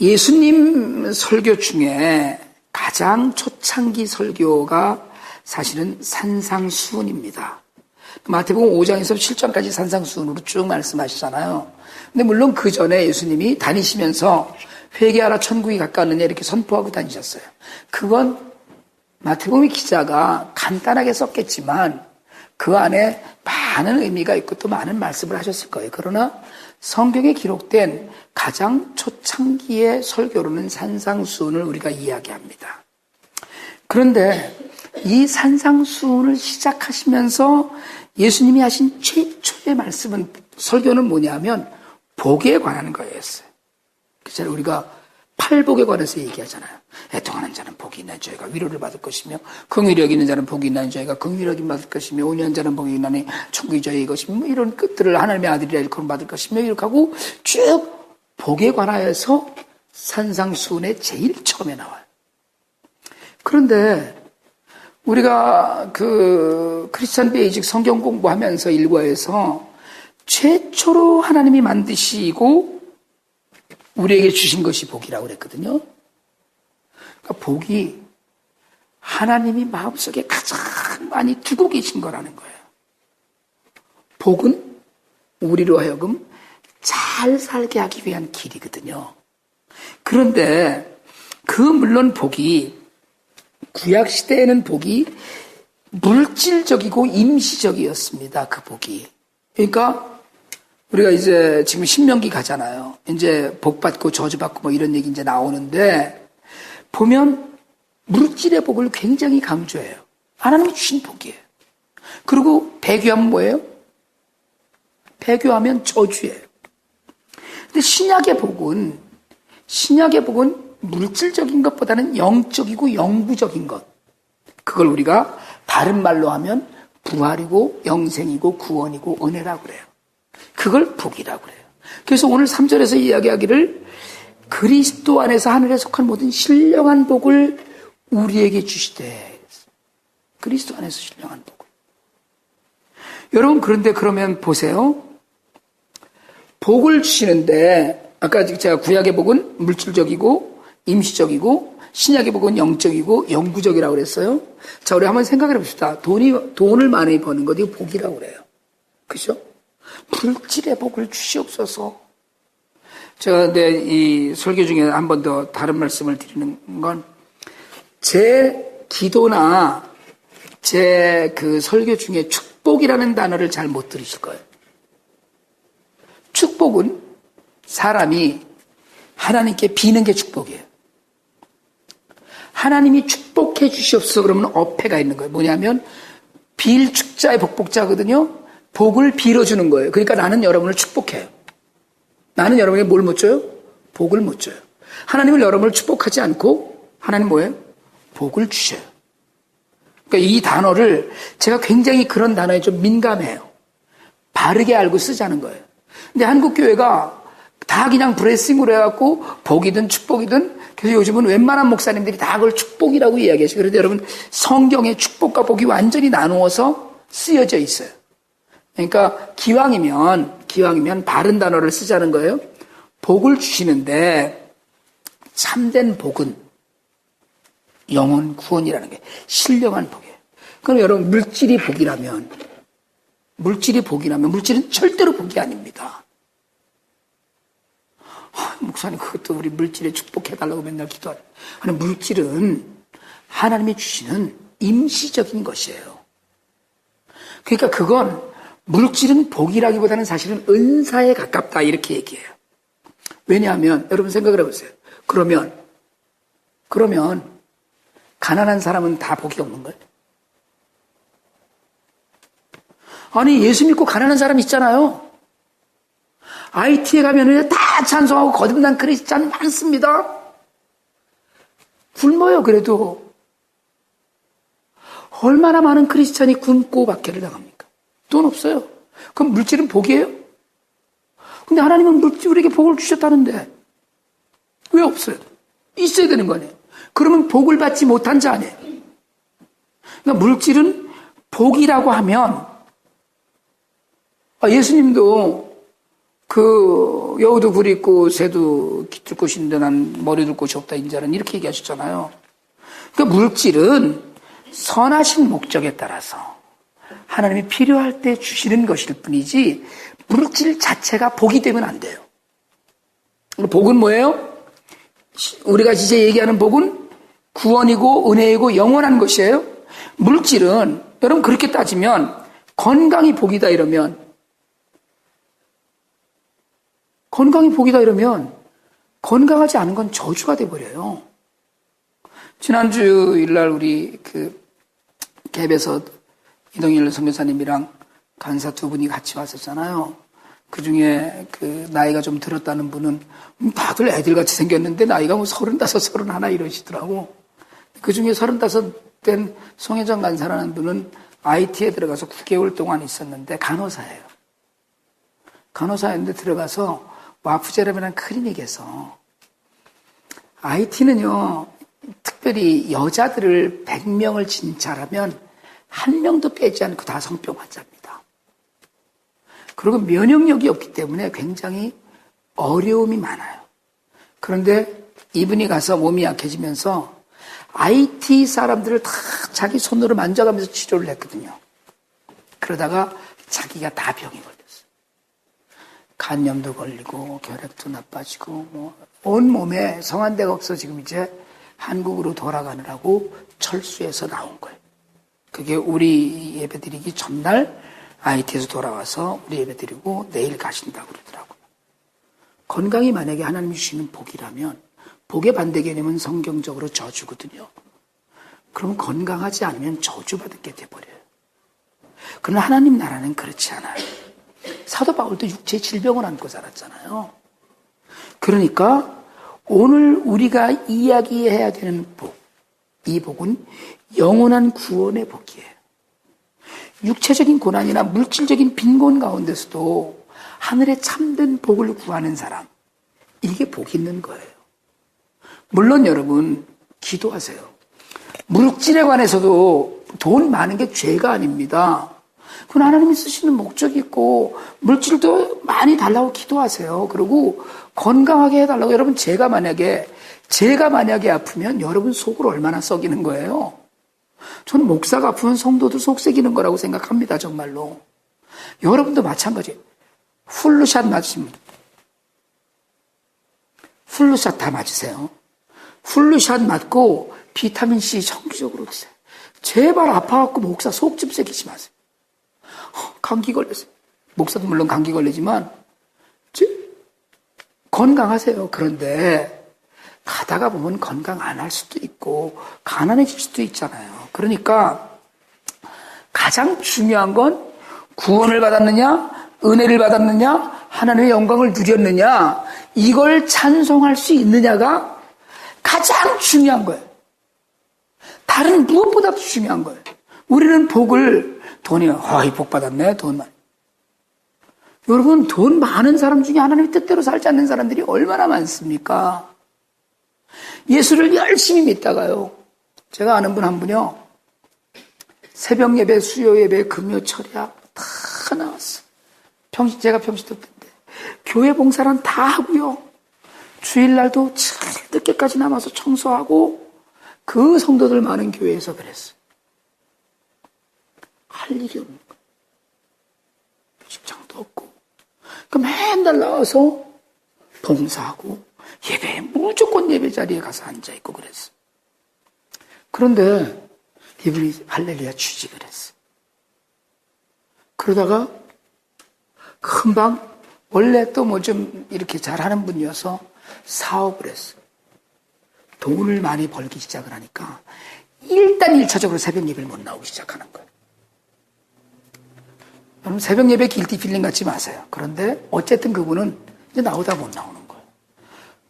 예수님 설교 중에 가장 초창기 설교가 사실은 산상수훈입니다. 마태복음 5장에서 7장까지 산상수훈으로 쭉 말씀하시잖아요. 근데 물론 그 전에 예수님이 다니시면서 회개하라 천국이 가까웠느냐 이렇게 선포하고 다니셨어요. 그건 마태복음 기자가 간단하게 썼겠지만 그 안에 많은 의미가 있고 또 많은 말씀을 하셨을 거예요. 그러나 성경에 기록된 가장 초창기의 설교로는 산상수훈을 우리가 이야기합니다. 그런데 이 산상수훈을 시작하시면서 예수님이 하신 최초의 말씀은 설교는 뭐냐면 복에 관한 거였어요. 그래서 우리가 팔복에 관해서 얘기하잖아요. 애통하는 자는 복이 있나니 저희가 위로를 받을 것이며 긍휼히 여기는 자는 복이 있나니 저희가 긍휼히 여김 받을 것이며 온유한 자는 복이 있나니 천국이 저희의 것이며 뭐 이런 끝들을 하나님의 아들이라 일컬음 받을 것이며 이렇게 하고 쭉 복에 관하여서 산상수훈의 제일 처음에 나와요. 그런데 우리가 그 크리스천 베이직 성경 공부하면서 일과에서 최초로 하나님이 만드시고 우리에게 주신 것이 복이라고 그랬거든요. 그러니까 복이 하나님이 마음속에 가장 많이 두고 계신 거라는 거예요. 복은 우리로 하여금 잘 살게 하기 위한 길이거든요. 그런데 물론 복이 구약시대에는 복이 물질적이고 임시적이었습니다. 그 복이. 그러니까 우리가 이제 지금 신명기 가잖아요. 이제 복받고 저주받고 뭐 이런 얘기 이제 나오는데 보면 물질의 복을 굉장히 강조해요. 하나님이 주신 복이에요. 그리고 배교하면 뭐예요? 배교하면 저주예요. 근데 신약의 복은 물질적인 것보다는 영적이고 영구적인 것. 그걸 우리가 다른 말로 하면 부활이고 영생이고 구원이고 은혜라고 그래요. 그걸 복이라고 그래요. 그래서 오늘 3절에서 이야기하기를 그리스도 안에서 하늘에 속한 모든 신령한 복을 우리에게 주시되. 그리스도 안에서 신령한 복을. 여러분 그러면 보세요. 복을 주시는데 아까 제가 구약의 복은 물질적이고 임시적이고 신약의 복은 영적이고 영구적이라고 그랬어요. 자, 우리 한번 생각해 봅시다. 돈을 많이 버는 것, 이거 복이라고 그래요. 그죠? 물질의 복을 주시옵소서. 제가 이 설교 중에 한 번 더 다른 말씀을 드리는 건 제 기도나 제 그 설교 중에 축복이라는 단어를 잘 못 들으실 거예요. 축복은 사람이 하나님께 비는 게 축복이에요. 하나님이 축복해 주시옵소서 그러면 어폐가 있는 거예요. 뭐냐면 빌 축자의 복복자거든요. 복을 빌어주는 거예요. 그러니까 나는 여러분을 축복해요. 나는 여러분에게 뭘 못 줘요? 복을 못 줘요. 하나님은 여러분을 축복하지 않고 하나님 뭐예요? 복을 주셔요. 그러니까 이 단어를 제가 굉장히 그런 단어에 좀 민감해요. 바르게 알고 쓰자는 거예요. 근데 한국 교회가 다 그냥 브레싱으로 해갖고 복이든 축복이든 그래서 요즘은 웬만한 목사님들이 다 그걸 축복이라고 이야기하시고 그런데 여러분 성경에 축복과 복이 완전히 나누어서 쓰여져 있어요. 그러니까 기왕이면 바른 단어를 쓰자는 거예요. 복을 주시는데 참된 복은 영혼 구원이라는 게 신령한 복이에요. 그럼 여러분 물질이 복이라면 물질은 절대로 복이 아닙니다. 목사님 그것도 우리 물질에 축복해달라고 맨날 기도하는. 아니 물질은 하나님이 주시는 임시적인 것이에요. 그러니까 그건 물질은 복이라기보다는 사실은 은사에 가깝다 이렇게 얘기해요. 왜냐하면 여러분 생각을 해보세요. 그러면 가난한 사람은 다 복이 없는 거예요? 아니 예수 믿고 가난한 사람 있잖아요. IT에 가면은 다 찬송하고 거듭난 크리스찬 많습니다. 굶어요. 그래도 얼마나 많은 크리스찬이 굶고 박해를 당합니까? 돈 없어요. 그럼 물질은 복이에요? 근데 하나님은 물질에게 복을 주셨다는데 왜 없어요? 있어야 되는 거 아니에요? 그러면 복을 받지 못한 자 아니에요? 그러니까 물질은 복이라고 하면 예수님도 여우도 굴 있고 새도 깃들 곳이 있는데 난 머리 둘 곳이 없다 인자는 이렇게 얘기하셨잖아요. 그러니까 물질은 선하신 목적에 따라서 하나님이 필요할 때 주시는 것일 뿐이지 물질 자체가 복이 되면 안 돼요. 복은 뭐예요? 우리가 이제 얘기하는 복은 구원이고 은혜이고 영원한 것이에요. 물질은 여러분 그렇게 따지면 건강이 복이다 이러면 건강하지 않은 건 저주가 돼버려요. 지난주 일날 우리 갭에서 이동일 선교사님이랑 간사 두 분이 같이 왔었잖아요. 그 중에 나이가 좀 들었다는 분은 다들 애들같이 생겼는데 나이가 뭐 35, 31 이러시더라고. 그 중에 35 된 송혜정 간사라는 분은 IT에 들어가서 9개월 동안 있었는데 간호사예요. 간호사였는데 들어가서 와프제럽이라는 클리닉에서 IT는요, 특별히 여자들을 100명을 진찰하면 한 명도 빼지 않고 다 성병 환자입니다. 그리고 면역력이 없기 때문에 굉장히 어려움이 많아요. 그런데 이분이 가서 몸이 약해지면서 IT 사람들을 다 자기 손으로 만져가면서 치료를 했거든요. 그러다가 자기가 다 병이 걸렸어요. 간염도 걸리고 혈액도 나빠지고 온몸에 성한 데가 없어 지금 이제 한국으로 돌아가느라고 철수해서 나온 거예요. 그게 우리 예배드리기 전날 IT에서 돌아와서 우리 예배드리고 내일 가신다고 그러더라고요. 건강이 만약에 하나님이 주시는 복이라면 복의 반대 개념은 성경적으로 저주거든요. 그러면 건강하지 않으면 저주받게 돼버려요. 그러나 하나님 나라는 그렇지 않아요. 사도 바울도 육체의 질병을 안고 살았잖아요. 그러니까 오늘 우리가 이야기해야 되는 복, 이 복은 영원한 구원의 복이에요. 육체적인 고난이나 물질적인 빈곤 가운데서도 하늘의 참된 복을 구하는 사람, 이게 복 있는 거예요. 물론 여러분 기도하세요. 물질에 관해서도 돈 많은 게 죄가 아닙니다. 그건 하나님이 쓰시는 목적이 있고 물질도 많이 달라고 기도하세요. 그리고 건강하게 해달라고. 여러분 제가 만약에 아프면 여러분 속을 얼마나 썩이는 거예요. 저는 목사가 아프면 성도들 속 썩이는 거라고 생각합니다. 정말로. 여러분도 마찬가지. 플루샷 맞으시면 플루샷 다 맞으세요. 플루샷 맞고 비타민C 정기적으로 드세요. 제발 아파갖고 목사 속 좀 새기지 마세요. 감기 걸렸어요. 목사도 물론 감기 걸리지만 건강하세요. 그런데 가다가 보면 건강 안 할 수도 있고 가난해질 수도 있잖아요. 그러니까 가장 중요한 건 구원을 받았느냐, 은혜를 받았느냐, 하나님의 영광을 누렸느냐, 이걸 찬송할 수 있느냐가 가장 중요한 거예요. 다른 무엇보다도 중요한 거예요. 우리는 복을 이 복 받았네, 돈 많이. 여러분, 돈 많은 사람 중에 하나님의 뜻대로 살지 않는 사람들이 얼마나 많습니까? 예수를 열심히 믿다가요. 제가 아는 분 한 분이요. 새벽 예배, 수요 예배, 금요 철야 다 나왔어. 제가 평시도 때인데 교회 봉사는 다 하고요. 주일날도 늦게까지 남아서 청소하고 그 성도들 많은 교회에서 그랬어요. 할 일이 없는 거예요. 직장도 없고. 그 맨날 나와서 봉사하고 예배에 무조건 예배 자리에 가서 앉아있고 그랬어. 그런데 이분이 할렐루야 취직을 했어. 그러다가 금방 원래 또 뭐 좀 이렇게 잘하는 분이어서 사업을 했어. 돈을 많이 벌기 시작을 하니까 일단 1차적으로 새벽 예배를 못 나오기 시작하는 거예요. 여러분 새벽 예배 길티 필링 갖지 마세요. 그런데 어쨌든 그분은 이제 나오다 못 나오는 거예요.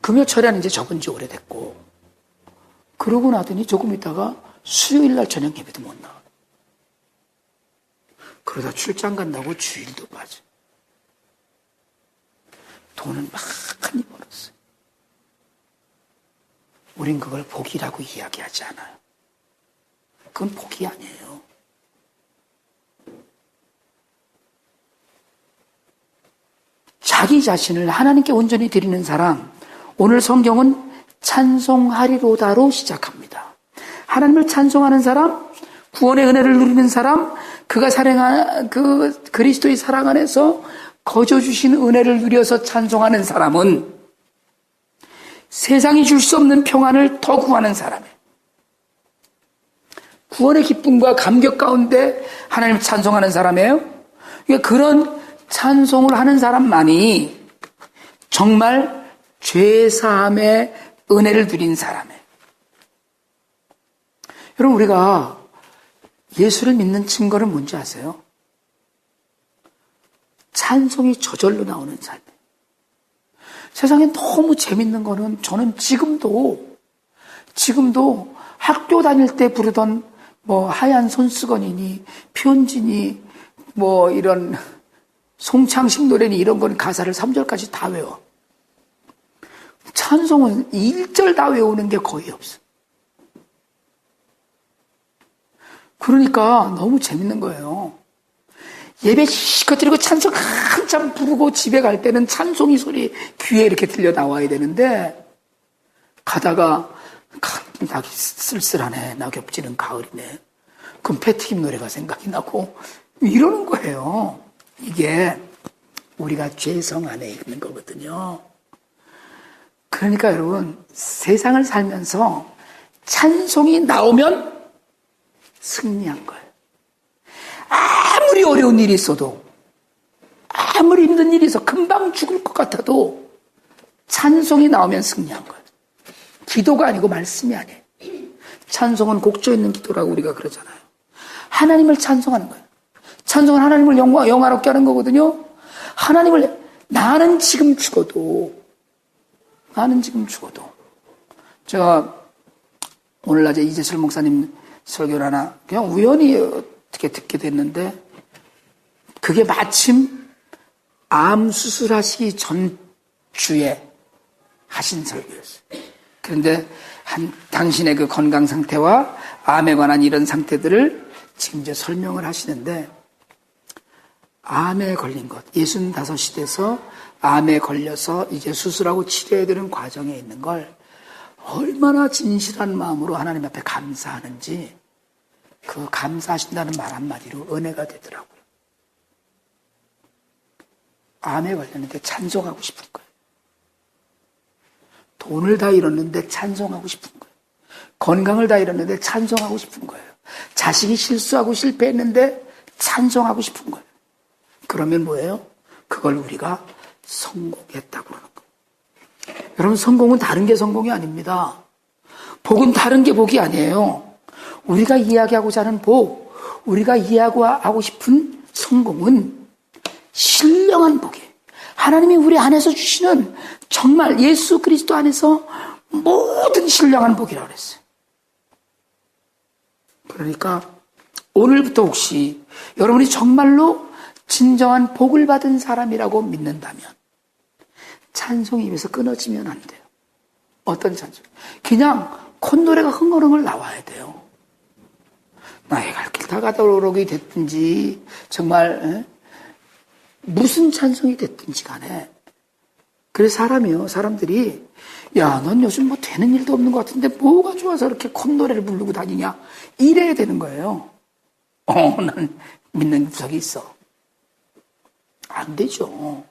금요 철야는 이제 적은 지 오래됐고 그러고 나더니 조금 있다가 수요일 날 저녁 예배도 못 나와요. 그러다 출장 간다고 주일도 빠져. 돈은 많이 벌었어요. 우린 그걸 복이라고 이야기하지 않아요. 그건 복이 아니에요. 자기 자신을 하나님께 온전히 드리는 사람, 오늘 성경은 찬송하리로다로 시작합니다. 하나님을 찬송하는 사람, 구원의 은혜를 누리는 사람, 그가 사랑한 그리스도의 사랑 안에서 거저 주신 은혜를 누려서 찬송하는 사람은 세상이 줄 수 없는 평안을 더 구하는 사람이에요. 구원의 기쁨과 감격 가운데 하나님을 찬송하는 사람이에요. 그러니까 그런 찬송을 하는 사람만이 정말 죄사함의 은혜를 누린 사람이에요. 여러분, 우리가 예수를 믿는 증거는 뭔지 아세요? 찬송이 저절로 나오는 삶이에요. 세상에 너무 재밌는 거는 저는 지금도 학교 다닐 때 부르던 하얀 손수건이니 편지니 이런 송창식 노래니 이런 건 가사를 3절까지 다 외워. 찬송은 1절 다 외우는 게 거의 없어. 그러니까 너무 재밌는 거예요. 예배 실컷 드리고 찬송 한참 부르고 집에 갈 때는 찬송이 소리 귀에 이렇게 들려 나와야 되는데 가다가 낙이 쓸쓸하네, 낙엽지는 가을이네, 그럼 패티김 노래가 생각이 나고 이러는 거예요. 이게 우리가 죄성 안에 있는 거거든요. 그러니까 여러분, 세상을 살면서 찬송이 나오면 승리한 거예요. 아무리 어려운 일이 있어도, 아무리 힘든 일이 있어 금방 죽을 것 같아도 찬송이 나오면 승리한 거예요. 기도가 아니고 말씀이 아니에요. 찬송은 곡조 있는 기도라고 우리가 그러잖아요. 하나님을 찬송하는 거예요. 찬송은 하나님을 영화롭게 하는 거거든요. 하나님을, 나는 지금 죽어도 제가 오늘 낮에 이재철 목사님 설교를 하나 그냥 우연히 어떻게 듣게 됐는데, 그게 마침 암 수술하시기 전주에 하신 설교였어요. 그런데 당신의 그 건강 상태와 암에 관한 이런 상태들을 지금 이제 설명을 하시는데, 암에 걸린 것, 65이 돼서 암에 걸려서 이제 수술하고 치료해야 되는 과정에 있는 걸 얼마나 진실한 마음으로 하나님 앞에 감사하는지, 그 감사하신다는 말 한마디로 은혜가 되더라고요. 암에 걸렸는데 찬송하고 싶은 거예요. 돈을 다 잃었는데 찬송하고 싶은 거예요. 건강을 다 잃었는데 찬송하고 싶은 거예요. 자식이 실수하고 실패했는데 찬송하고 싶은 거예요. 그러면 뭐예요? 그걸 우리가 성공했다고 그러는 거예요. 여러분, 성공은 다른 게 성공이 아닙니다. 복은 다른 게 복이 아니에요. 우리가 이야기하고자 하는 복, 우리가 이야기하고 싶은 성공은 신령한 복이에요. 하나님이 우리 안에서 주시는 정말 예수 그리스도 안에서 모든 신령한 복이라고 그랬어요. 그러니까 오늘부터 혹시 여러분이 정말로 진정한 복을 받은 사람이라고 믿는다면 찬송이 입에서 끊어지면 안 돼요. 어떤 찬송? 그냥 콧노래가 흥얼흥얼 나와야 돼요. 나의 갈 길 다 가도록이 됐든지 정말 무슨 찬송이 됐든지 간에, 그래서 사람들이 야, 넌 요즘 뭐 되는 일도 없는 것 같은데 뭐가 좋아서 이렇게 콧노래를 부르고 다니냐, 이래야 되는 거예요. 난 믿는 적이 있어. 안 되죠.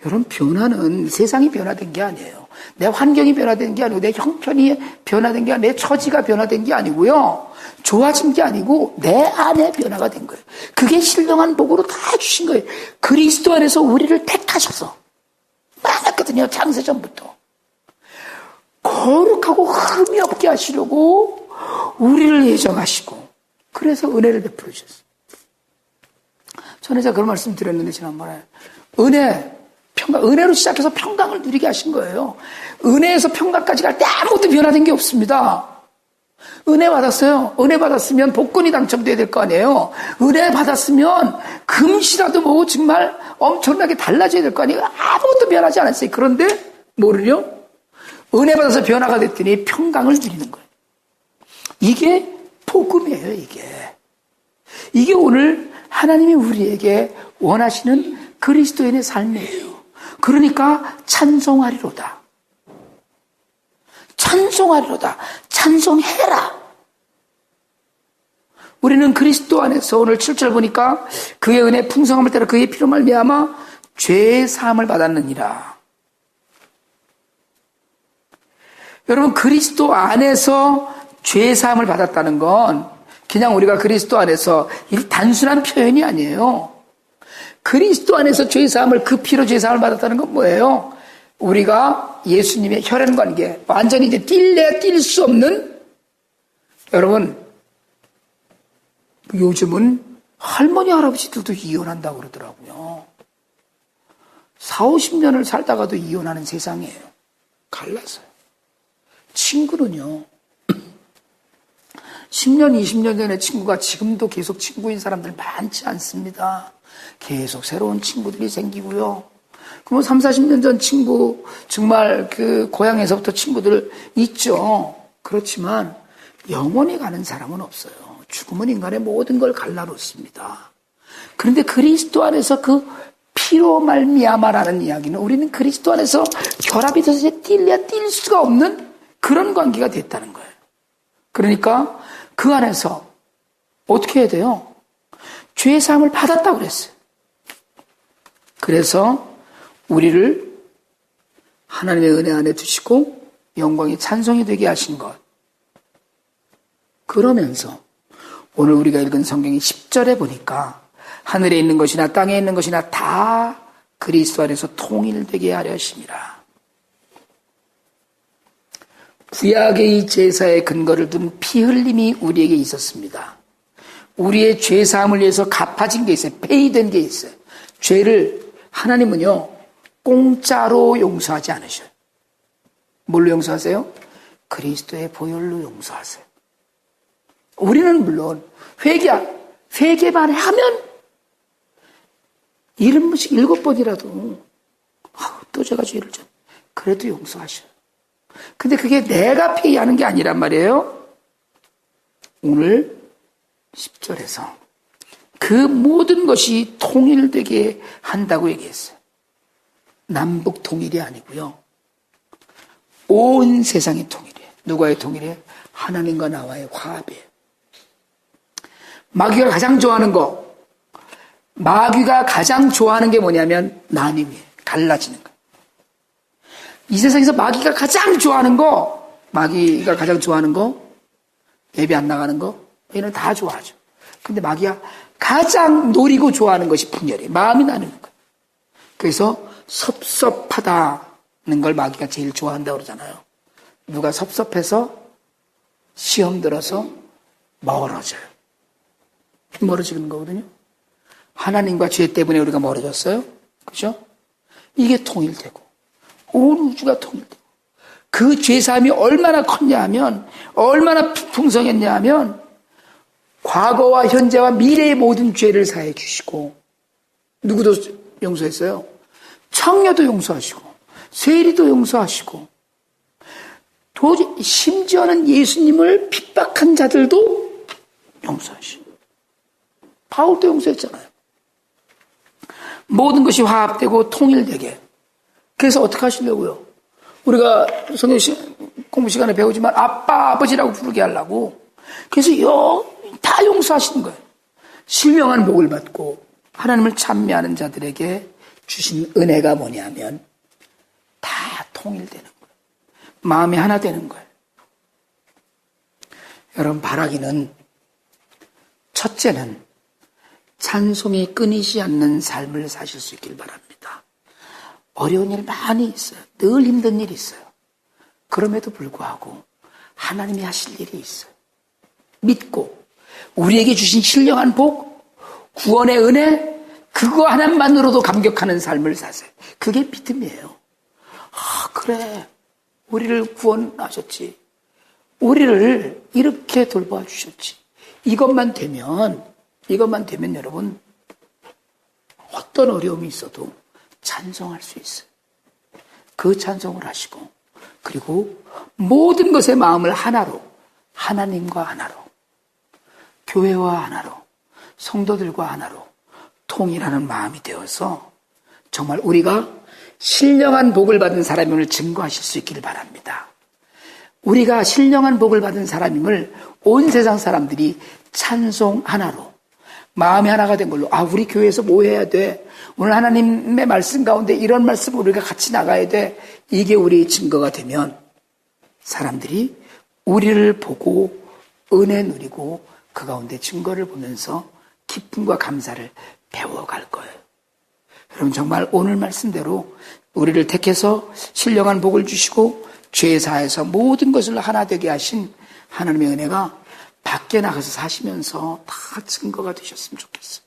여러분, 변화는 세상이 변화된 게 아니에요. 내 환경이 변화된 게 아니고, 내 형편이 변화된 게 아니고, 내 처지가 변화된 게 아니고요. 좋아진 게 아니고 내 안에 변화가 된 거예요. 그게 신령한 복으로 다 주신 거예요. 그리스도 안에서 우리를 택하셔서 많았거든요. 창세전부터. 거룩하고 흠이 없게 하시려고 우리를 예정하시고, 그래서 은혜를 베풀어 주셨어요. 전에 제가 그런 말씀 드렸는데 지난번에 은혜로 시작해서 평강을 누리게 하신 거예요. 은혜에서 평강까지 갈 때 아무것도 변화된 게 없습니다. 은혜 받았어요. 은혜 받았으면 복권이 당첨돼야 될 거 아니에요. 은혜 받았으면 금시라도 뭐 정말 엄청나게 달라져야 될 거 아니에요. 아무것도 변하지 않았어요. 그런데 뭐를요? 은혜 받아서 변화가 됐더니 평강을 누리는 거예요. 이게 복음이에요. 이게 오늘 하나님이 우리에게 원하시는 그리스도인의 삶이에요. 그러니까 찬송하리로다. 찬송하리로다. 찬송해라. 우리는 그리스도 안에서 오늘 7절 보니까 그의 은혜 풍성함을 따라 그의 피로 말미암아 죄 사함을 받았느니라. 여러분, 그리스도 안에서 죄 사함을 받았다는 건 그냥 우리가 그리스도 안에서 이 단순한 표현이 아니에요. 그리스도 안에서 죄 사함을, 그 피로 죄 사함을 받았다는 건 뭐예요? 우리가 예수님의 혈연 관계, 완전히 이제 뛸래야 뛸 수 없는, 여러분, 요즘은 할머니, 할아버지들도 이혼한다고 그러더라고요. 40, 50년을 살다가도 이혼하는 세상이에요. 갈라서요. 친구는요, 10년, 20년 전의 친구가 지금도 계속 친구인 사람들 많지 않습니다. 계속 새로운 친구들이 생기고요. 그럼 3, 40년 전 친구, 정말 그 고향에서부터 친구들 있죠. 그렇지만 영원히 가는 사람은 없어요. 죽음은 인간의 모든 걸 갈라놓습니다. 그런데 그리스도 안에서 그 피로 말미암아라는 이야기는 우리는 그리스도 안에서 결합이 돼서 이제 뛸래야 뛸 수가 없는 그런 관계가 됐다는 거예요. 그러니까 그 안에서 어떻게 해야 돼요? 죄의 사함을 받았다고 그랬어요. 그래서 우리를 하나님의 은혜 안에 두시고 영광이 찬송이 되게 하신 것. 그러면서 오늘 우리가 읽은 성경의 10절에 보니까 하늘에 있는 것이나 땅에 있는 것이나 다 그리스도 안에서 통일되게 하려 하심이라. 구약의 이 제사의 근거를 둔 피 흘림이 우리에게 있었습니다. 우리의 죄 사함을 위해서 갚아진 게 있어요. 페이된 게 있어요. 죄를 하나님은요, 공짜로 용서하지 않으셔요. 뭘로 용서하세요? 그리스도의 보혈로 용서하세요. 우리는 물론 회개만 하면 70번씩 7번이라도 또 제가 죄를 졌 그래도 용서하셔요. 근데 그게 내가 회개하는 게 아니란 말이에요. 오늘 10절에서 그 모든 것이 통일되게 한다고 얘기했어요. 남북 통일이 아니고요. 온 세상이 통일이에요. 누가의 통일이에요? 하나님과 나와의 화합이에요. 마귀가 가장 좋아하는 거, 마귀가 가장 좋아하는 게 뭐냐면 나눔이에요. 갈라지는 거. 이 세상에서 마귀가 가장 좋아하는 거, 예배 안 나가는 거, 얘는 다 좋아하죠. 근데 마귀가 가장 노리고 좋아하는 것이 분열이에요. 마음이 나누는 거예요. 그래서 섭섭하다는 걸 마귀가 제일 좋아한다고 그러잖아요. 누가 섭섭해서 시험 들어서 멀어져요. 멀어지는 거거든요. 하나님과 죄 때문에 우리가 멀어졌어요. 그죠? 이게 통일되고 온 우주가 통일되고 그 죄사함이 얼마나 컸냐 하면 얼마나 풍성했냐 하면 과거와 현재와 미래의 모든 죄를 사해 주시고 누구도 용서했어요? 청녀도 용서하시고 세리도 용서하시고 심지어는 예수님을 핍박한 자들도 용서하시고 바울도 용서했잖아요. 모든 것이 화합되고 통일되게. 그래서 어떻게 하시려고요? 우리가 성경 공부 시간에 배우지만 아빠, 아버지라고 부르게 하려고. 그래서 다 용서하시는 거예요. 실명한 복을 받고 하나님을 찬미하는 자들에게 주신 은혜가 뭐냐면 다 통일되는 거예요. 마음이 하나 되는 거예요. 여러분, 바라기는 첫째는 찬송이 끊이지 않는 삶을 사실 수 있길 바랍니다. 어려운 일 많이 있어요. 늘 힘든 일이 있어요. 그럼에도 불구하고 하나님이 하실 일이 있어요. 믿고 우리에게 주신 신령한 복, 구원의 은혜, 그거 하나만으로도 감격하는 삶을 사세요. 그게 믿음이에요. 그래, 우리를 구원하셨지. 우리를 이렇게 돌봐 주셨지. 이것만 되면 여러분 어떤 어려움이 있어도 찬송할 수 있어요. 그 찬송을 하시고 그리고 모든 것의 마음을 하나로, 하나님과 하나로, 교회와 하나로, 성도들과 하나로 통일하는 마음이 되어서 정말 우리가 신령한 복을 받은 사람임을 증거하실 수 있기를 바랍니다. 우리가 신령한 복을 받은 사람임을 온 세상 사람들이 찬송 하나로 마음이 하나가 된 걸로 우리 교회에서 뭐 해야 돼? 오늘 하나님의 말씀 가운데 이런 말씀을 우리가 같이 나가야 돼. 이게 우리의 증거가 되면 사람들이 우리를 보고 은혜 누리고 그 가운데 증거를 보면서 기쁨과 감사를 배워갈 거예요. 여러분 정말 오늘 말씀대로 우리를 택해서 신령한 복을 주시고 죄 사해서 모든 것을 하나 되게 하신 하나님의 은혜가 밖에 나가서 사시면서 다 증거가 되셨으면 좋겠어요.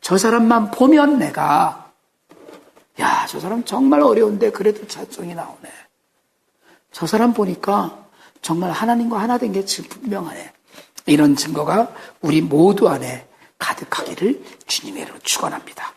저 사람만 보면 내가 저 사람 정말 어려운데 그래도 찬송이 나오네. 저 사람 보니까 정말 하나님과 하나 된 게 분명하네. 이런 증거가 우리 모두 안에 가득하기를 주님의 이름으로 축원합니다.